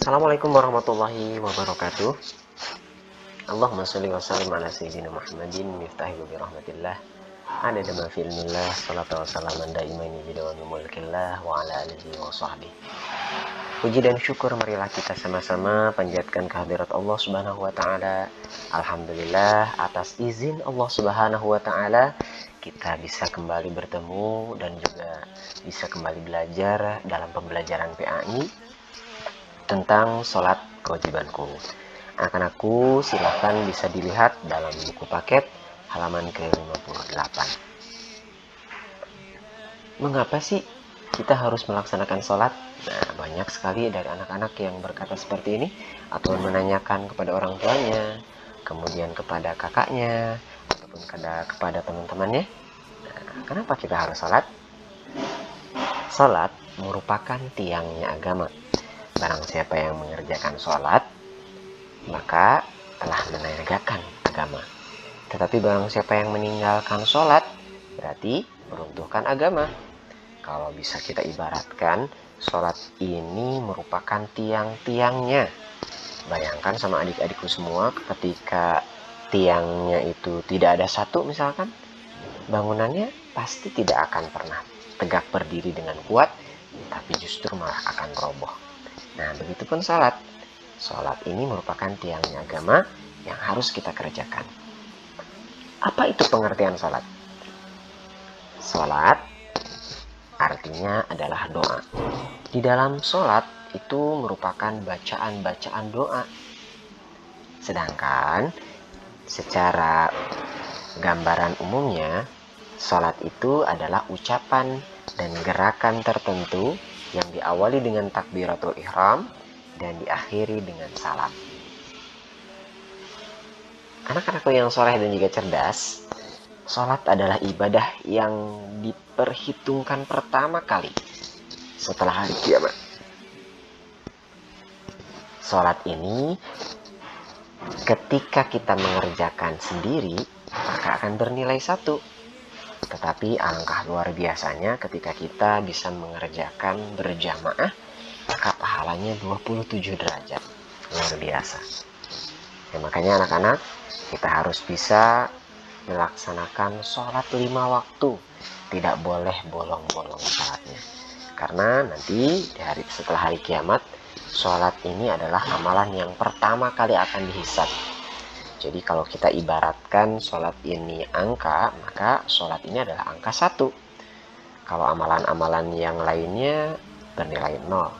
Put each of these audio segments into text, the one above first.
Assalamualaikum warahmatullahi wabarakatuh. Allahumma sholli wa sallim ala sayyidina Muhammadin miftahi bi rahmatillah. Adada ma fi ilmillah, salatu wa salaman daimaini bidawami mulkillah wa ala alihi wa sahbihi. Puji dan syukur marilah kita sama-sama panjatkan kehadirat Allah Subhanahu wa taala. Alhamdulillah atas izin Allah Subhanahu wa taala kita bisa kembali bertemu dan juga bisa kembali belajar dalam pembelajaran PAI tentang sholat kewajibanku. Anak-anakku silahkan bisa dilihat dalam buku paket halaman ke-58. Mengapa sih kita harus melaksanakan sholat? Nah, banyak sekali dari anak-anak yang berkata seperti ini atau menanyakan kepada orang tuanya, kemudian kepada kakaknya, ataupun kepada teman-temannya. Nah, kenapa kita harus sholat? Sholat merupakan tiangnya agama. Barang siapa yang mengerjakan sholat, maka telah menegakkan agama. Tetapi barang siapa yang meninggalkan sholat, berarti meruntuhkan agama. Kalau bisa kita ibaratkan, sholat ini merupakan tiang-tiangnya. Bayangkan sama adik-adikku semua, ketika tiangnya itu tidak ada satu misalkan, bangunannya pasti tidak akan pernah tegak berdiri dengan kuat, tapi justru malah akan roboh. Nah, begitupun sholat. Sholat ini merupakan tiangnya agama yang harus kita kerjakan. Apa itu pengertian sholat? Sholat artinya adalah doa. Di dalam sholat itu merupakan bacaan-bacaan doa. Sedangkan secara gambaran umumnya, sholat itu adalah ucapan dan gerakan tertentu yang diawali dengan takbiratul ihram dan diakhiri dengan salam. Anak-anakku yang soleh dan juga cerdas, sholat adalah ibadah yang diperhitungkan pertama kali setelah hari kiamat. Sholat ini ketika kita mengerjakan sendiri, maka akan bernilai 1. Tetapi alangkah luar biasanya ketika kita bisa mengerjakan berjamaah, maka pahalanya 27 derajat. Luar biasa. Ya, makanya anak-anak, kita harus bisa melaksanakan sholat 5 waktu. Tidak boleh bolong-bolong sholatnya. Karena nanti setelah hari kiamat, sholat ini adalah amalan yang pertama kali akan dihisab. Jadi kalau kita ibaratkan sholat ini angka, maka sholat ini adalah angka 1. Kalau amalan-amalan yang lainnya bernilai 0.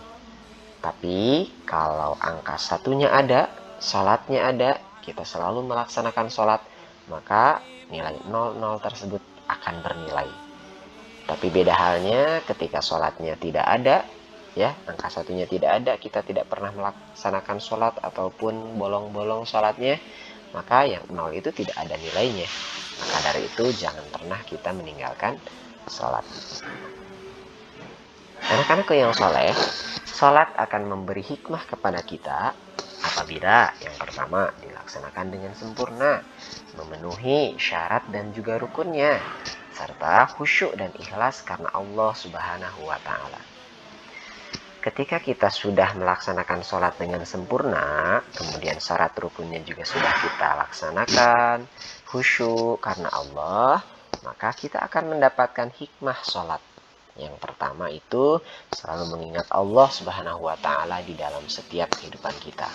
Tapi kalau angka 1-nya ada, sholatnya ada, kita selalu melaksanakan sholat, maka nilai 00 tersebut akan bernilai. Tapi beda halnya ketika sholatnya tidak ada, ya, angka 1-nya tidak ada, kita tidak pernah melaksanakan sholat ataupun bolong-bolong sholatnya, maka yang 0 itu tidak ada nilainya. Maka dari itu jangan pernah kita meninggalkan sholat. Anak-anakku yang soleh, sholat akan memberi hikmah kepada kita apabila yang pertama dilaksanakan dengan sempurna, memenuhi syarat dan juga rukunnya, serta khusyuk dan ikhlas karena Allah Subhanahu wa ta'ala. Ketika kita sudah melaksanakan sholat dengan sempurna, kemudian syarat rukunnya juga sudah kita laksanakan, khusyuk karena Allah, maka kita akan mendapatkan hikmah sholat. Yang pertama itu selalu mengingat Allah Subhanahu wa ta'ala di dalam setiap kehidupan kita.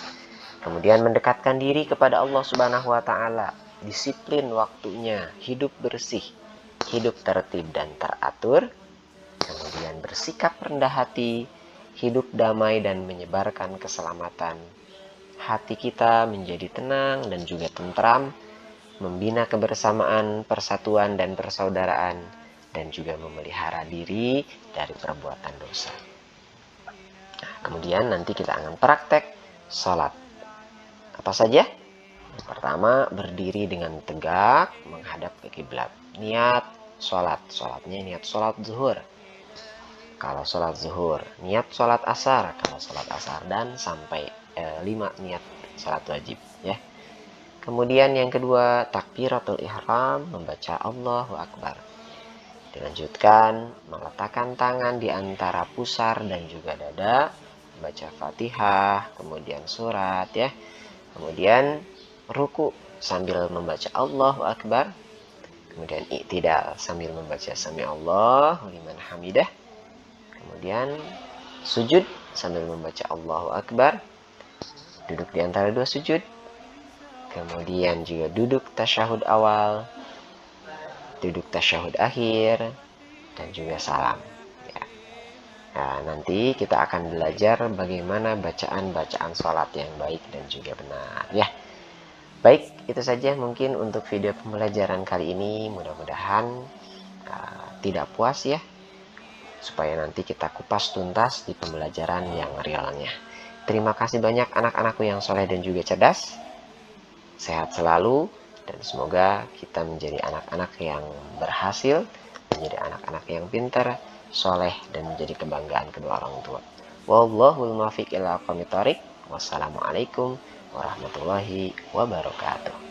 Kemudian mendekatkan diri kepada Allah Subhanahu wa ta'ala, disiplin waktunya, hidup bersih, hidup tertib dan teratur, kemudian bersikap rendah hati, hidup damai dan menyebarkan keselamatan. Hati kita menjadi tenang dan juga tentram, membina kebersamaan, persatuan dan persaudaraan, dan juga memelihara diri dari perbuatan dosa. Nah, kemudian nanti kita akan praktek sholat. Apa saja? Yang pertama, berdiri dengan tegak menghadap ke kiblat. Niat sholat, sholatnya niat sholat zuhur. Kalau sholat zuhur, niat sholat asar. Kalau sholat asar, dan sampai 5 niat sholat wajib, ya. Kemudian yang kedua, takbiratul ihram, membaca Allahu Akbar. Dilanjutkan, meletakkan tangan di antara pusar dan juga dada, baca Fatihah, kemudian surat ya. Kemudian ruku sambil membaca Allahu Akbar. Kemudian i'tidal sambil membaca Sami Allahu liman hamidah. Kemudian sujud sambil membaca Allahu Akbar. Duduk di antara dua sujud. Kemudian juga duduk tasyahud awal, duduk tasyahud akhir, dan juga salam. Ya. Nah, nanti kita akan belajar bagaimana bacaan-bacaan sholat yang baik dan juga benar. Ya, baik, itu saja mungkin untuk video pembelajaran kali ini. Mudah-mudahan tidak puas ya, supaya nanti kita kupas tuntas di pembelajaran yang realnya. Terima kasih banyak anak-anakku yang soleh dan juga cerdas. Sehat selalu, dan semoga kita menjadi anak-anak yang berhasil, menjadi anak-anak yang pintar, soleh, dan menjadi kebanggaan kedua orang tua. Wallahul muwaffiq ila aqwamit thoriq. Wassalamualaikum warahmatullahi wabarakatuh.